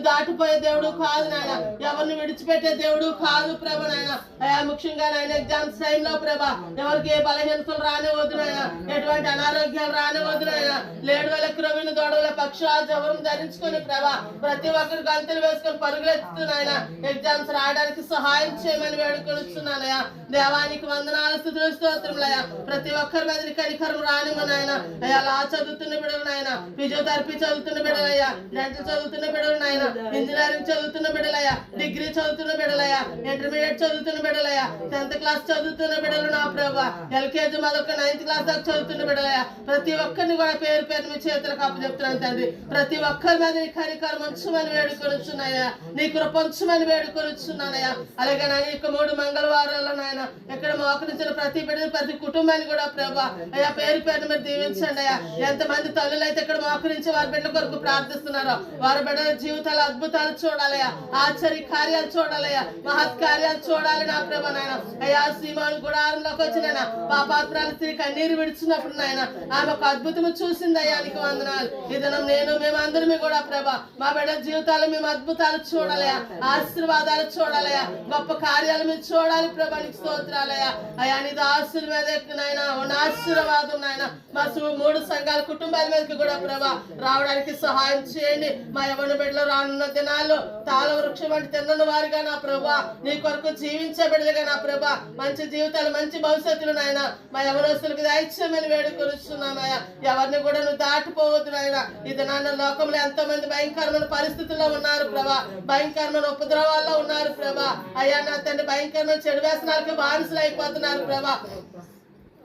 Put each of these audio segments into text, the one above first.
దాటిపోయే దేవుడు కాదు నాయన, ఎవరిని విడిచిపెట్టే దేవుడు కాదు ప్రభ నాయన. అయా ముఖ్యంగా నాయన ఎగ్జామ్స్ టైంలో ప్రభ ఎవరికి ఏ బలహీనతలు రానివద్దు నాయన, ఎటువంటి అనారోగ్యాలు రానివద్దు నాయన. లేడు వేల క్రొవిన దొడవల పక్షాలు జవరం ధరించుకుని ప్రభ ప్రతి ఒక్కరు గంతులు వేసుకొని పరుగులెత్తుతున్నాయన ఎగ్జామ్స్ రాయడానికి సహాయం చేయమని వేడుకొనిస్తున్నానయ్యా. దేవానికి వందనాలు స్తుతులు స్తోత్రములయ్యా. ప్రతి ఒక్కరి మీద కనికరం రానిమనాయన. అయ్యా లా చదువుతున్న బిడ్డలు నాయన, ఫిజియోథెరపీ చదువుతున్న బిడ్డలయ్యా, డెంటల్ చదువుతున్న బిడ్డలు నాయన, ఇంజనీరింగ్ చదువుతున్న బిడ్డలయ్యా, డిగ్రీ చదువుతున్న బిడ్డలయ్యా, ఇంటర్మీడియట్ చదువుతున్న బిడ్డలయ్యా, 10th క్లాస్ చదువుతున్న బిడ్డలు నా ప్రభా, LKG మొదలుక 9th క్లాస్ దాకా చదువుతున్న బిడ్డలయ్యా. ప్రతి ఒక్కరిని కూడా పేరు పేరు మీ చేతులకు అప్పచెప్తున్నాను తండ్రి. ప్రతి ఒక్కరి మీద నీ కనికరం ఉంచమని వేడుకొనిచున్నాయా, నీ కృప ఉంచమని వేడుకొనిచున్నానయ్యా. అలాగే నా యొక్క 3 మంగళవారాల్లో నాయన ఇక్కడ మోకరించిన ప్రతి బిడ్డని ప్రతి కుటుంబాన్ని కూడా ప్రభా అయ్యా పేరు పేరుని మీరు దీవించండి అయ్యా. ఎంతమంది తల్లులు అయితే ఇక్కడ మోకరించి వారి బిడ్డల కొరకు ప్రార్థిస్తున్నారో వారి బిడ్డల జీవితాల అద్భుతాలు చూడాలయ్యా, ఆశ్చర్య కార్యాలు చూడాలయ్యా, మహత్ కార్యాలు చూడాలి నా ప్రభా నాయన. అయ్యా సీమాను గుడారంలోకి వచ్చిన పాపాత్రాల స్త్రీ కన్నీరు విడిచినప్పుడు నాయన ఆమె ఒక అద్భుతము చూసిందయ్యా, నీకు వందనాలు. ఈ దినం మేమందరమే కూడా ప్రభా మా బిడ్డల జీవితాలు మేము అద్భుతాలు చూడాలయ్యా, ఆశీర్వాదాలు చూడాలయ్యా, గొప్ప కార్యాలు మేము చూడాలి ప్రభా, నీకు స్తోత్రాలయ్యా. అయ్యా నీ దాసుల మీద నాయన ఉన్న ఆశీర్వాదం నాయన మా 3 సంఘాల కుటుంబాల మీదకి కూడా ప్రభా రావడానికి సహాయం చేయండి. మా యవ్వన బిడ్డలు రానున్న దినాల్లో తాళ వృక్షం వంటి తిన్నని వారిగా నా ప్రభా నీ కొరకు జీవించే బిడ్డలుగా నా ప్రభా మంచి జీవితాలు మంచి భవిష్యత్తులు నాయన మా యవనస్తులకు దయచేయమని వేడుకొనిస్తున్నామయ్యా. ఎవరిని కూడా నువ్వు దాటిపోవద్దు నాయన. ఇది నాన్న లోకంలో ఎంతో మంది భయంకరమైన పరిస్థితుల్లో ఉన్నారు ప్రభా, భయంకరమైన ఉపద్రవాల్లో ఉన్నారు ప్రభా. అయ్యా నా తండ్రి భయంకరమైన చెడు వ్యసనాలకి బానిసలు అయిపోతున్నారు ప్రభా.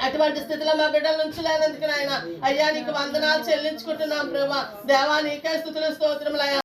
అటువంటి స్థితిలో మా బిడ్డల నుంచి లేనందుకు నాయన అయ్యా నీకు వందనాలు చెల్లించుకుంటున్నాం ప్రభా. దేవా నీకే స్తుతులు స్తోత్రములయ్యా.